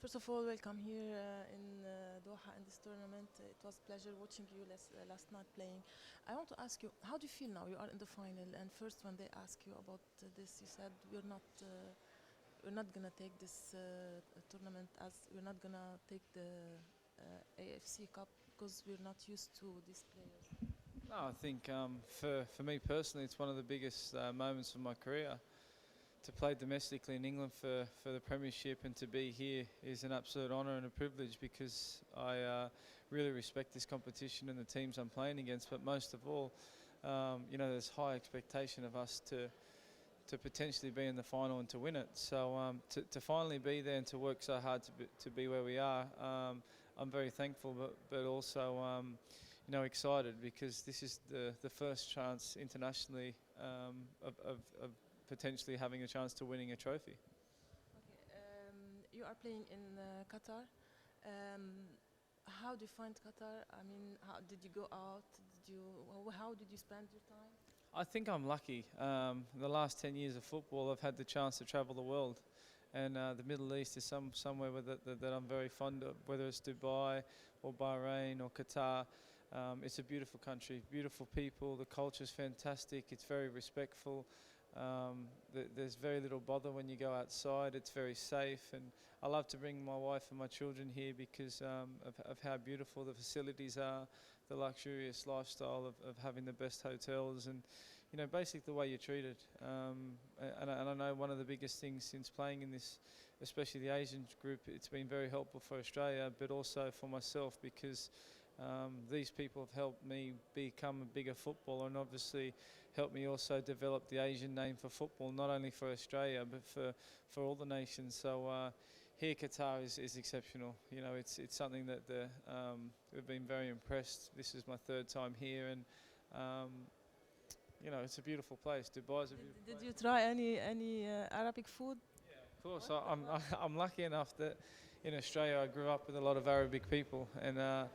First of all, welcome here in Doha in this tournament. It was a pleasure watching you last night playing. I want to ask you, how do you feel now? You are in the final, and first when they ask you about this, you said we're not gonna take this tournament, as we're not gonna take the AFC Cup because we're not used to these players. No, I think for me personally, it's one of the biggest moments of my career. To play domestically in England for the Premiership and to be here is an absolute honour and a privilege because I really respect this competition and the teams I'm playing against. But most of all, there's high expectation of us to potentially be in the final and to win it. So to finally be there and to work so hard to be where we are, I'm very thankful, but also excited because this is the first chance internationally of potentially having a chance to winning a trophy. Okay, you are playing in Qatar. How do you find Qatar? I mean, how did you go out? How did you spend your time? I think I'm lucky. The last 10 years of football, I've had the chance to travel the world. And the Middle East is somewhere that I'm very fond of, whether it's Dubai or Bahrain or Qatar. It's a beautiful country, beautiful people, the culture's fantastic, it's very respectful. There's very little bother when you go outside. It's very safe, and I love to bring my wife and my children here because of how beautiful the facilities are, the luxurious lifestyle of having the best hotels, and basically the way you're treated. And I know one of the biggest things since playing in this, especially the Asian group, it's been very helpful for Australia, but also for myself because these people have helped me become a bigger footballer and obviously helped me also develop the Asian name for football, not only for Australia but for all the nations. So here Qatar is exceptional. It's something that we've been very impressed. This is my third time here, and it's a beautiful place. Dubai's a beautiful place. Did you try any Arabic food? Of course, I'm lucky enough that in Australia I grew up with a lot of Arabic people and a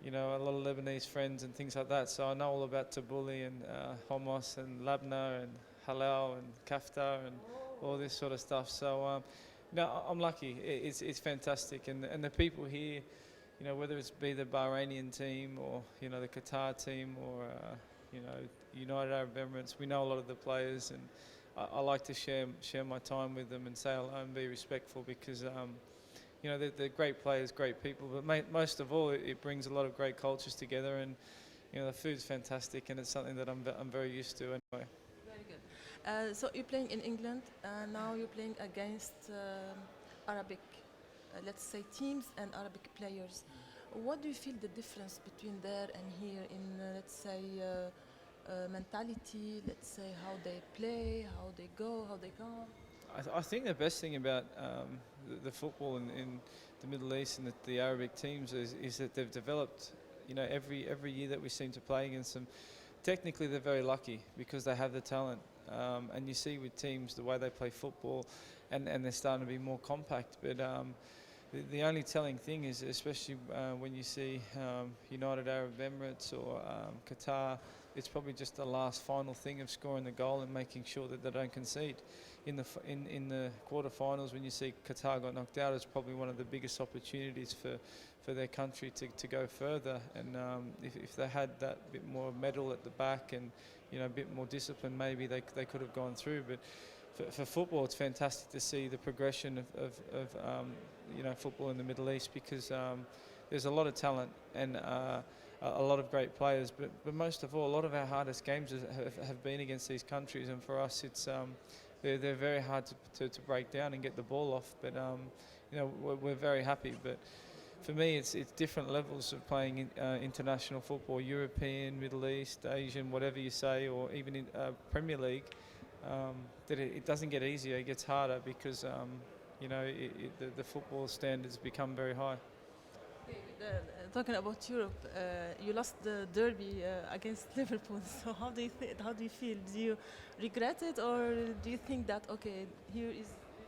lot of Lebanese friends and things like that. So I know all about tabbouleh and hummus and labna and halal and kafta and all this sort of stuff. So I'm lucky. It's fantastic, and the people here, whether it's be the Bahrainian team or the Qatar team or United Arab Emirates, we know a lot of the players, and I like to share my time with them and say hello and be respectful because. They're great players, great people, but most of all, it brings a lot of great cultures together, and the food's fantastic, and it's something that I'm very used to anyway. Very good. So you're playing in England, and now you're playing against Arabic, let's say, teams and Arabic players. What do you feel the difference between there and here in, let's say, mentality, let's say, how they play, how they go, how they come? I think the best thing about the football in the Middle East and the Arabic teams is that they've developed. Every year that we seem to play against them, technically they're very lucky because they have the talent. And you see with teams the way they play football, and they're starting to be more compact. But the only telling thing is, especially when you see United Arab Emirates or Qatar, it's probably just the last final thing of scoring the goal and making sure that they don't concede. In the quarterfinals, when you see Qatar got knocked out, it's probably one of the biggest opportunities for their country to go further. And if they had that bit more mettle at the back and a bit more discipline, maybe they could have gone through. But for football, it's fantastic to see the progression of football in the Middle East because there's a lot of talent and a lot of great players. But most of all, a lot of our hardest games have been against these countries, and for us, it's they're very hard to break down and get the ball off. But we're very happy. But for me, it's different levels of playing international football, European, Middle East, Asian, whatever you say, or even in Premier League. That it doesn't get easier; it gets harder because the football standards become very high. Talking about Europe, you lost the derby against Liverpool. So how do you feel? Do you regret it, or do you think that okay, here is